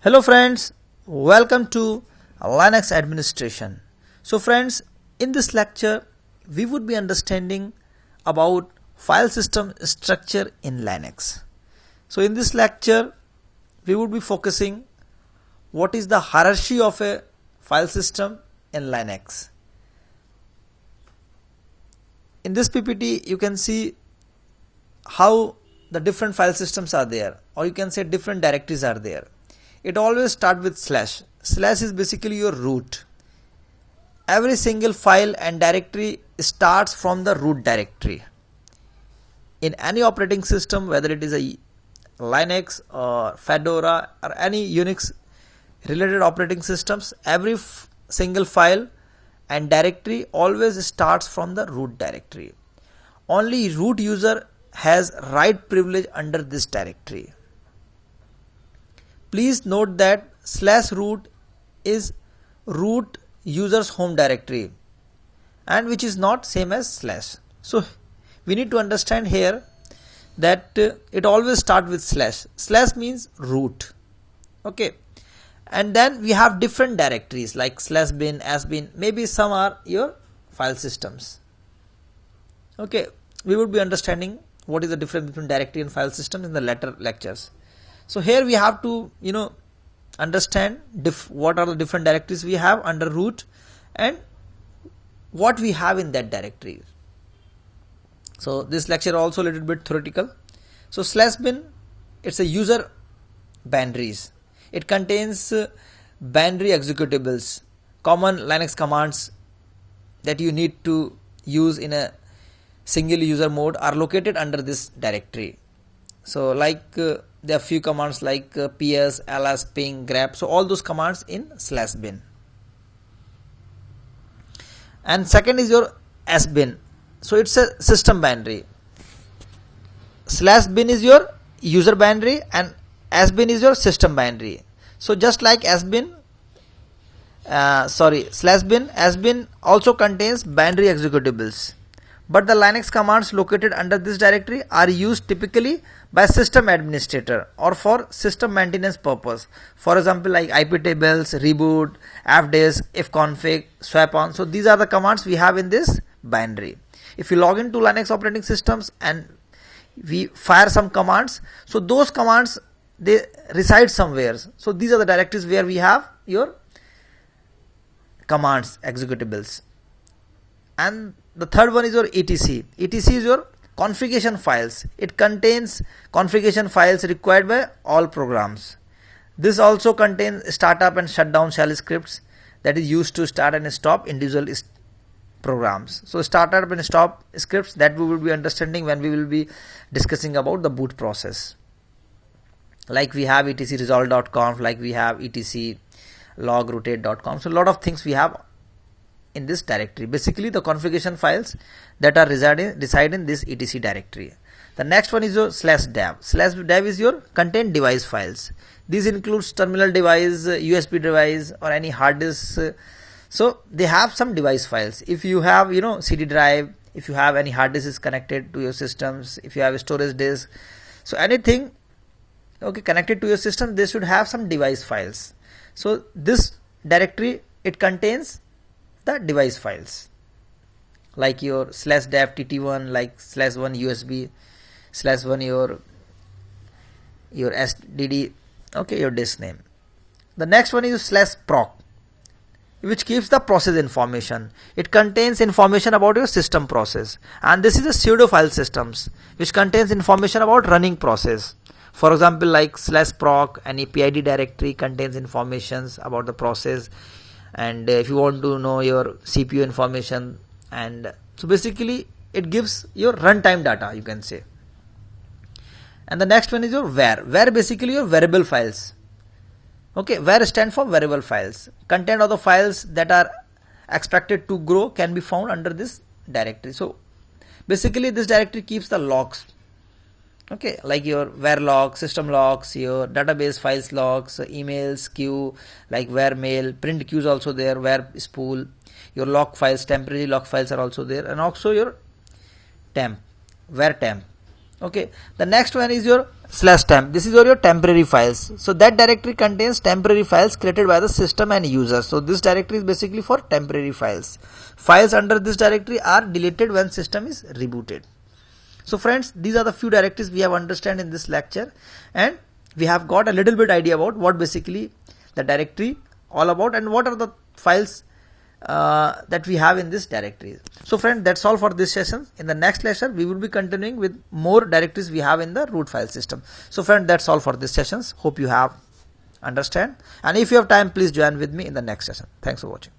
Hello friends, welcome to Linux administration. So friends, in this lecture we would be understanding about file system structure in Linux. So in this lecture we would be focusing what is the hierarchy of a file system in Linux. In this PPT you can see how the different file systems are there, or you can say different directories are there. It always starts with slash. Slash is basically your root. Every single file and directory starts from the root directory. In any operating system, whether it is a Linux or Fedora or any Unix related operating systems, every single file and directory always starts from the root directory. Only root user has write privilege under this directory. Please note that slash root is root user's home directory and which is not same as slash. So we need to understand here that it always starts with slash. Slash means root. Okay. And then we have different directories like slash bin, sbin, maybe some are your file systems. Okay. We would be understanding what is the difference between directory and file system in the later lectures. So here we have to understand what are the different directories we have under root and what we have in that directory. So this lecture also a little bit theoretical. So slash bin, it's a user binaries. It contains binary executables, common Linux commands that you need to use in a single user mode are located under this directory. So like there are few commands like ps, ls, ping, grep. So all those commands in slash bin. And second is your sbin. So it's a system binary. Slash bin is your user binary and sbin is your system binary. So just like slash bin, sbin also contains binary executables. But the Linux commands located under this directory are used typically by system administrator or for system maintenance purpose. For example, like iptables, reboot, fdisk, ifconfig, swap on. So these are the commands we have in this binary. If you log into Linux operating systems and we fire some commands, so those commands they reside somewhere. So these are the directories where we have your commands executables. And the third one is your etc. etc is your configuration files. It contains configuration files required by all programs. This also contains startup and shutdown shell scripts that is used to start and stop individual programs. So startup and stop scripts that we will be understanding when we will be discussing about the boot process. Like we have etcresolve.conf, like we have etc logrotate.com. So a lot of things we have in this directory. Basically the configuration files that are reside in this etc directory. The next one is your slash dev. Slash dev is your content device files. These includes terminal device, USB device or any hard disk. So they have some device files. If you have CD drive, if you have any hard disk is connected to your systems, if you have a storage disk, so anything connected to your system, they should have some device files. So this directory, it contains the device files like your slash dev tt1, like slash 1 USB, slash 1 your sdd, your disk name. The next one is slash proc, which keeps the process information. It contains information about your system process, and this is a pseudo file systems which contains information about running process. For example, like slash proc, any PID directory contains informations about the process. And if you want to know your CPU information, and so basically it gives your runtime data, you can say. And the next one is your var. Var basically your variable files. Var stands for variable files. Content of the files that are expected to grow can be found under this directory. So basically this directory keeps the logs. Like your var logs, system logs, your database files logs, emails, queue, like var mail, print queues also there, var spool, your log files, temporary log files are also there, and also your temp, var temp. Okay, the next one is your /temp. This is your temporary files. So that directory contains temporary files created by the system and user. So this directory is basically for temporary files. Files under this directory are deleted when system is rebooted. So friends, these are the few directories we have understand in this lecture, and we have got a little bit idea about what basically the directory all about and what are the files that we have in this directory. So friend, that's all for this session. In the next lecture we will be continuing with more directories we have in the root file system. So friend, that's all for this sessions. Hope you have understand, and if you have time, please join with me in the next session. Thanks for watching.